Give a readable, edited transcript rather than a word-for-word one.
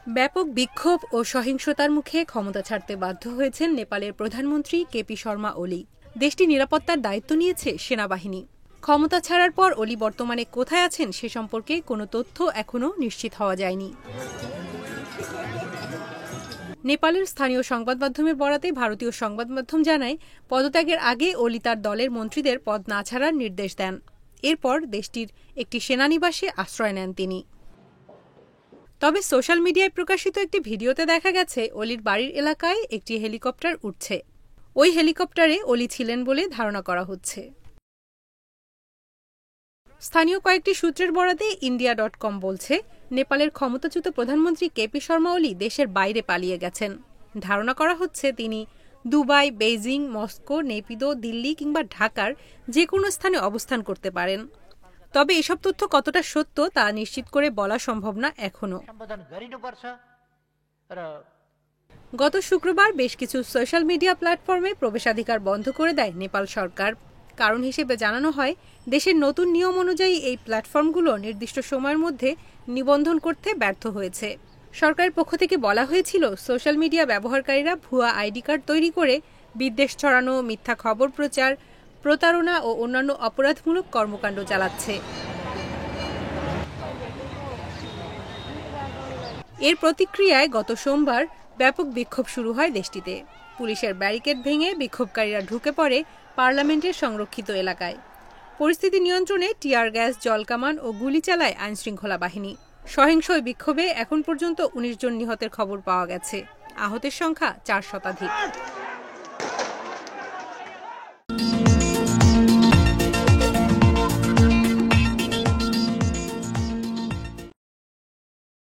ব্যাপক বিক্ষোভ ও সহিংসতার মুখে ক্ষমতা ছাড়তে বাধ্য হয়েছেন নেপালের প্রধানমন্ত্রী কেপি শর্মা ওলি। দেশটির নিরাপত্তার দায়িত্ব নিয়েছে সেনাবাহিনী। ক্ষমতা ছাড়ার পর ওলি বর্তমানে কোথায় আছেন সে সম্পর্কে কোনো তথ্য এখনও নিশ্চিত হওয়া যায়নি। নেপালের স্থানীয় সংবাদ মাধ্যমের বরাতে ভারতীয় সংবাদ মাধ্যম জানায়, পদত্যাগের আগে ওলি তার দলের মন্ত্রীদের পদ না ছাড়ার নির্দেশ দেন। এরপর দেশটির একটি সেনানিবাসে আশ্রয় নেন তিনি। তবে সোশ্যাল মিডিয়ায় প্রকাশিত একটি ভিডিওতে দেখা গেছে ওলির বাড়ির এলাকায় একটি হেলিকপ্টার উঠছে। ওই হেলিকপ্টারে ওলি ছিলেন বলে ধারণা করা হচ্ছে। স্থানীয় কয়েকটি সূত্রের বরাতে ইন্ডিয়া.com বলছে, নেপালের ক্ষমতাচ্যুত প্রধানমন্ত্রী কেপি শর্মা ওলি দেশের বাইরে পালিয়ে গেছেন। ধারণা করা হচ্ছে তিনি Dubai, Beijing, Moscow, Naypyidaw, Delhi কিংবা ঢাকার যে কোনো স্থানে অবস্থান করতে পারেন। তবে এসব তথ্য কতটা সত্য তা নিশ্চিত করে বলা সম্ভব না এখনো। গত শুক্রবার বেশ কিছু সোশ্যাল মিডিয়া প্ল্যাটফর্মে প্রবেশাধিকার বন্ধ করে দেয় নেপাল সরকার। কারণ হিসেবে জানানো হয়, দেশের নতুন নিয়ম অনুযায়ী এই প্ল্যাটফর্মগুলো নির্দিষ্ট সময়ের মধ্যে নিবন্ধন করতে ব্যর্থ হয়েছে। সরকারের পক্ষ থেকে বলা হয়েছিল, সোশ্যাল মিডিয়া ব্যবহারকারীরা ভুয়া আইডি কার্ড তৈরি করে বিদ্বেষ ছড়ানো, মিথ্যা খবর প্রচার, প্রতারণা ও অন্যান্য অপরাধমূলক কর্মকাণ্ড চালাচ্ছে। এর প্রতিক্রিয়ায় গত সোমবার ব্যাপক বিক্ষোভ শুরু হয় দেশটিতে। পুলিশের ব্যারিকেড ভেঙে বিক্ষোভকারীরা ঢুকে পড়ে পার্লামেন্টের সংরক্ষিত এলাকায়। পরিস্থিতি নিয়ন্ত্রণে টিয়ার গ্যাস, জলকামান ও গুলি চালায় আইনশৃঙ্খলা বাহিনী। সহিংস বিক্ষোভে এখন পর্যন্ত ১৯ জন নিহতের খবর পাওয়া গেছে। আহতের সংখ্যা ৪ শতাধিক।